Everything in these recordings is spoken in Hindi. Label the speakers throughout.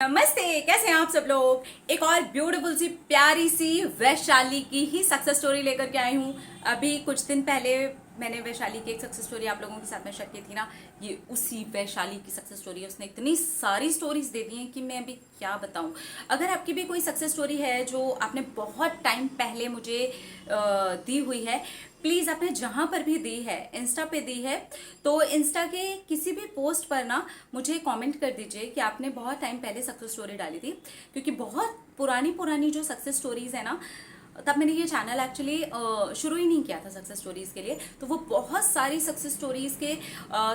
Speaker 1: नमस्ते, कैसे हैं आप सब लोग। एक और ब्यूटीफुल सी प्यारी सी वैशाली की ही सक्सेस स्टोरी लेकर के आई हूँ। अभी कुछ दिन पहले मैंने वैशाली की एक सक्सेस स्टोरी आप लोगों के साथ में शेयर की थी ना। ये उसी वैशाली की सक्सेस स्टोरी है। उसने इतनी सारी स्टोरीज दे दी हैं कि मैं अभी क्या बताऊं। अगर आपकी भी कोई सक्सेस स्टोरी है जो आपने बहुत टाइम पहले मुझे दी हुई है, प्लीज आपने जहां पर भी दी है, इंस्टा पे दी है, तो इंस्टा के किसी भी पोस्ट पर ना मुझे कमेंट कर दीजिए कि आपने बहुत टाइम पहले सक्सेस स्टोरी डाली थी। क्योंकि बहुत पुरानी पुरानी जो सक्सेस स्टोरीज है ना, तब मैंने ये चैनल एक्चुअली शुरू ही नहीं किया था सक्सेस स्टोरीज के लिए। तो वो बहुत सारी सक्सेस स्टोरीज के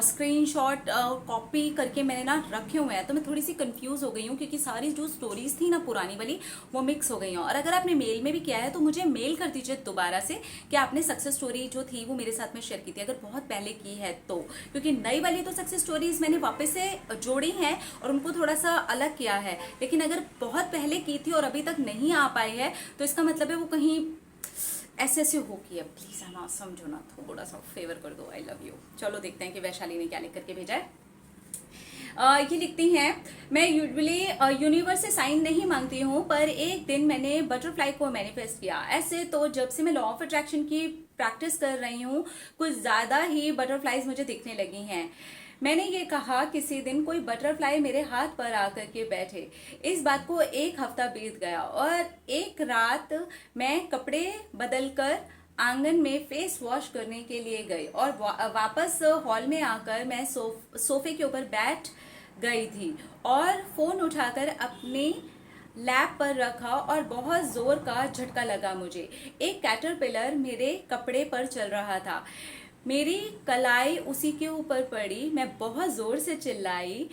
Speaker 1: स्क्रीनशॉट कॉपी करके मैंने ना रखे हुए हैं। तो मैं थोड़ी सी कंफ्यूज हो गई हूँ क्योंकि सारी जो स्टोरीज थी ना पुरानी वाली, वो मिक्स हो गई हैं। और अगर आपने मेल में भी किया है तो मुझे मेल कर दीजिए दोबारा से कि आपने सक्सेस स्टोरी जो थी वो मेरे साथ में शेयर की थी, अगर बहुत पहले की है तो। क्योंकि नई वाली तो सक्सेस स्टोरीज मैंने वापस से जोड़ी हैं और उनको थोड़ा सा अलग किया है। लेकिन अगर बहुत पहले की थी और अभी तक नहीं आ पाई है तो इसका मतलब है वो कहीं ऐसे हो कि है। प्लीज है ना, समझो ना, थोड़ा सा फेवर कर दो। I love you. चलो देखते हैं कि वैशाली ने क्या लिख करके भेजा है। ये लिखती हैं, मैं यूजुअली यूनिवर्स से साइन नहीं मांगती हूँ, पर एक दिन मैंने बटरफ्लाई को मैनिफेस्ट किया। ऐसे तो जब से मैं लॉ ऑफ अट्रैक्शन की प्रैक्टिस कर रही हूँ, कुछ ज्यादा ही बटरफ्लाईज मुझे दिखने लगी हैं। मैंने ये कहा किसी दिन कोई बटरफ्लाई मेरे हाथ पर आकर के बैठे। इस बात को एक हफ्ता बीत गया और एक रात मैं कपड़े बदलकर आंगन में फेस वॉश करने के लिए गई और वापस हॉल में आकर मैं सोफे के ऊपर बैठ गई थी और फोन उठाकर अपने लैप पर रखा और बहुत जोर का झटका लगा मुझे। एक कैटरपिलर मेरे कपड़े पर चल रहा था। मेरी कलाई उसी के ऊपर पड़ी। मैं बहुत जोर से चिल्लाई।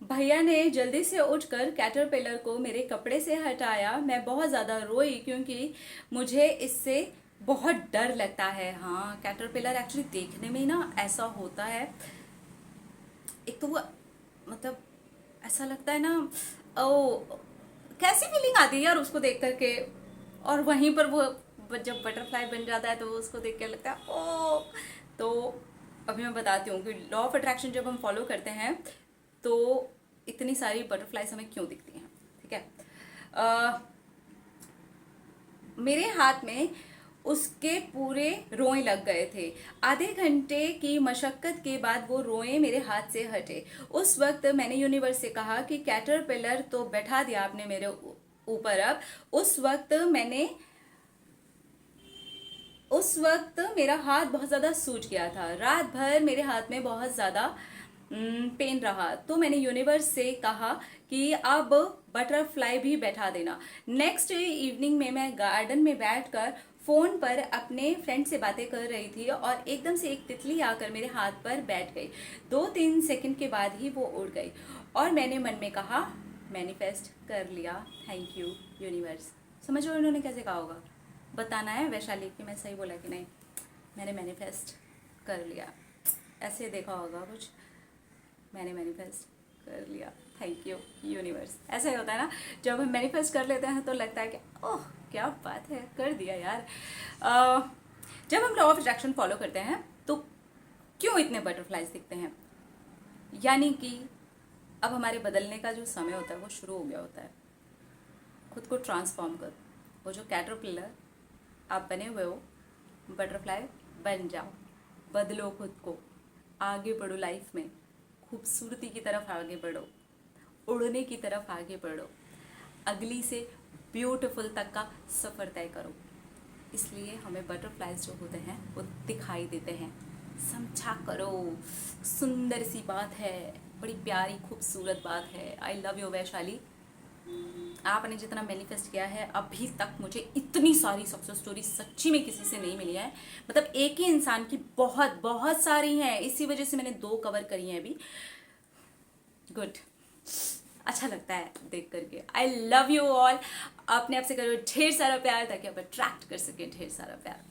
Speaker 1: भैया ने जल्दी से उठकर कैटरपिलर को मेरे कपड़े से हटाया। मैं बहुत ज्यादा रोई क्योंकि मुझे इससे बहुत डर लगता है। हाँ, कैटरपिलर एक्चुअली देखने में ही ना ऐसा होता है। एक तो वो मतलब ऐसा लगता है ना, ओ, कैसी फीलिंग आती है यार उसको देख करके। और वहीं पर वो जब बटरफ्लाई बन जाता है तो उसको देख कर लगता है ओ। तो अभी मैं बताती हूँ कि लॉ ऑफ अट्रैक्शन जब हम फॉलो करते हैं तो इतनी सारी बटरफ्लाईज हमें क्यों दिखती हैं। ठीक है। अ, मेरे हाथ में उसके पूरे रोए लग गए थे। आधे घंटे की मशक्कत के बाद वो रोए मेरे हाथ से हटे। उस वक्त मैंने यूनिवर्स से कहा कि कैटरपिलर तो बैठा दिया आपने मेरे ऊपर अब। उस वक्त मेरा हाथ बहुत ज़्यादा सूज गया था। रात भर मेरे हाथ में बहुत ज़्यादा पेन रहा। तो मैंने यूनिवर्स से कहा कि अब बटरफ्लाई भी बैठा देना। नेक्स्ट इवनिंग में मैं गार्डन में बैठकर फोन पर अपने फ्रेंड से बातें कर रही थी और एकदम से एक तितली आकर मेरे हाथ पर बैठ गई। 2-3 सेकंड के बाद ही वो उड़ गई और मैंने मन में कहा, मैनिफेस्ट कर लिया, थैंक यू यूनिवर्स। समझ लो उन्होंने कैसे कहा होगा। बताना है वैशाली कि मैं सही बोला कि नहीं। मैंने मैनिफेस्ट कर लिया, ऐसे देखा होगा कुछ। मैंने मैनिफेस्ट कर लिया, थैंक यू यूनिवर्स। ऐसा ही होता है ना, जब हम मैनिफेस्ट कर लेते हैं तो लगता है कि ओह क्या बात है, कर दिया यार। जब हम लॉ ऑफ अट्रैक्शन फॉलो करते हैं तो क्यों इतने बटरफ्लाईज दिखते हैं, यानी कि अब हमारे बदलने का जो समय होता है वो शुरू हो गया होता है। खुद को ट्रांसफॉर्म करो। वो जो कैटरपिलर आप बने हुए हो, बटरफ्लाई बन जाओ। बदलो खुद को, आगे बढ़ो लाइफ में, खूबसूरती की तरफ आगे बढ़ो, उड़ने की तरफ आगे बढ़ो, अगली से ब्यूटीफुल तक का सफ़र तय करो। इसलिए हमें बटरफ्लाइज जो होते हैं वो दिखाई देते हैं। समझा करो, सुंदर सी बात है, बड़ी प्यारी खूबसूरत बात है। I love you Vaishali. आपने जितना मैनिफेस्ट किया है, अभी तक मुझे इतनी सारी सक्सेस स्टोरी सच्ची में किसी से नहीं मिली है। मतलब एक ही इंसान की बहुत बहुत सारी हैं, इसी वजह से मैंने 2 कवर करी हैं अभी। गुड, अच्छा लगता है देख करके। I love you all. अपने आप से करो ढेर सारा प्यार ताकि आप अट्रैक्ट कर सके ढेर सारा प्यार।